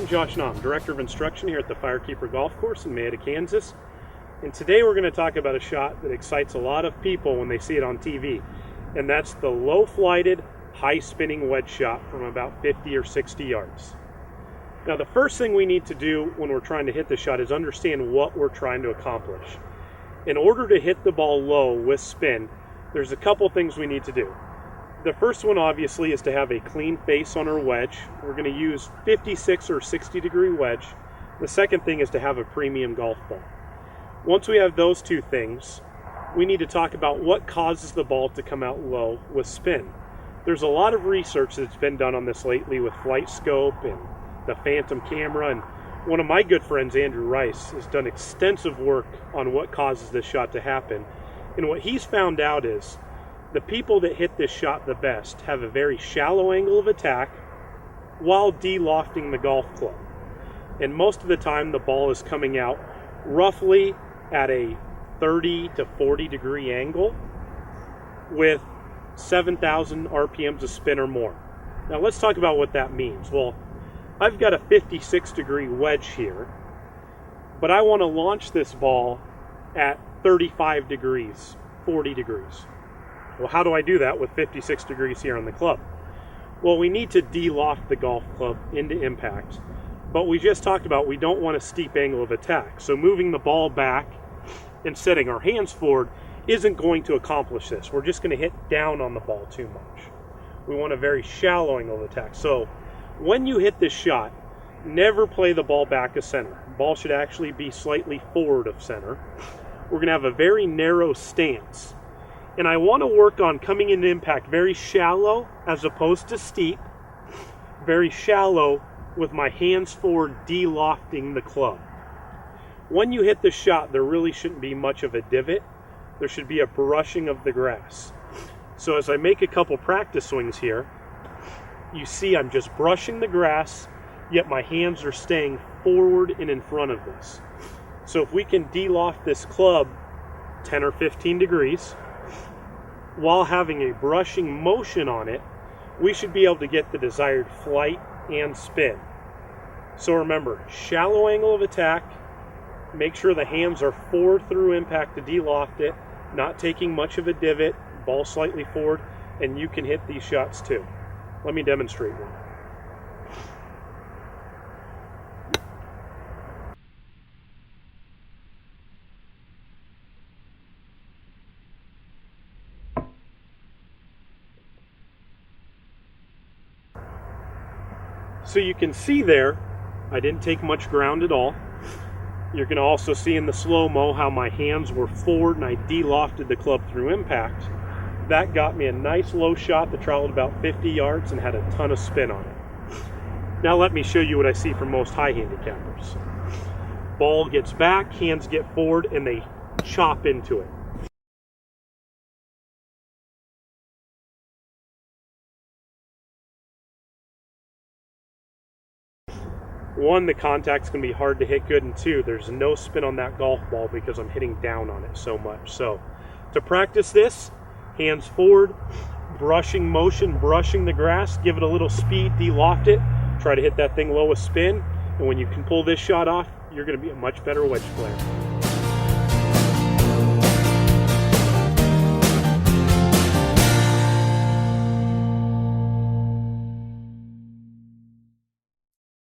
Josh Nahm, Director of Instruction here at the Firekeeper Golf Course in Mayetta, Kansas. And today we're going to talk about a shot that excites a lot of people when they see it on TV. And that's the low-flighted, high-spinning wedge shot from about 50 or 60 yards. Now the first thing we need to do when we're trying to hit the shot is understand what we're trying to accomplish. In order to hit the ball low with spin, there's a couple things we need to do. The first one obviously is to have a clean face on our wedge. We're going to use 56 or 60 degree wedge. The second thing is to have a premium golf ball. Once we have those two things, we need to talk about what causes the ball to come out low with spin. There's a lot of research that's been done on this lately with Flight Scope and the Phantom camera, and one of my good friends, Andrew Rice, has done extensive work on what causes this shot to happen. And what he's found out is the people that hit this shot the best have a very shallow angle of attack while de-lofting the golf club. And most of the time the ball is coming out roughly at a 30 to 40 degree angle with 7,000 RPMs of spin or more. Now let's talk about what that means. Well, I've got a 56 degree wedge here, but I want to launch this ball at 35 degrees, 40 degrees. Well, how do I do that with 56 degrees here on the club? Well, we need to de-loft the golf club into impact, but we just talked about we don't want a steep angle of attack. So moving the ball back and setting our hands forward isn't going to accomplish this. We're just going to hit down on the ball too much. We want a very shallow angle of attack. So when you hit this shot, never play the ball back of center. The ball should actually be slightly forward of center. We're going to have a very narrow stance. And I want to work on coming into impact very shallow as opposed to steep, very shallow with my hands forward de-lofting the club. When you hit the shot, there really shouldn't be much of a divot. There should be a brushing of the grass. So as I make a couple practice swings here, you see I'm just brushing the grass, yet my hands are staying forward and in front of this. So if we can de-loft this club 10 or 15 degrees, while having a brushing motion on it, we should be able to get the desired flight and spin. So remember, shallow angle of attack, make sure the hands are forward through impact to de-loft it, not taking much of a divot, ball slightly forward, and you can hit these shots too. Let me demonstrate one. So you can see there, I didn't take much ground at all. You're going to also see in the slow-mo how my hands were forward and I de-lofted the club through impact. That got me a nice low shot that traveled about 50 yards and had a ton of spin on it. Now let me show you what I see from most high handicappers. Ball gets back, hands get forward, and they chop into it. One, the contact's going to be hard to hit good, and two, there's no spin on that golf ball because I'm hitting down on it so much. So to practice this, hands forward, brushing motion, brushing the grass, give it a little speed, de-loft it, try to hit that thing low with spin, and when you can pull this shot off, you're going to be a much better wedge player.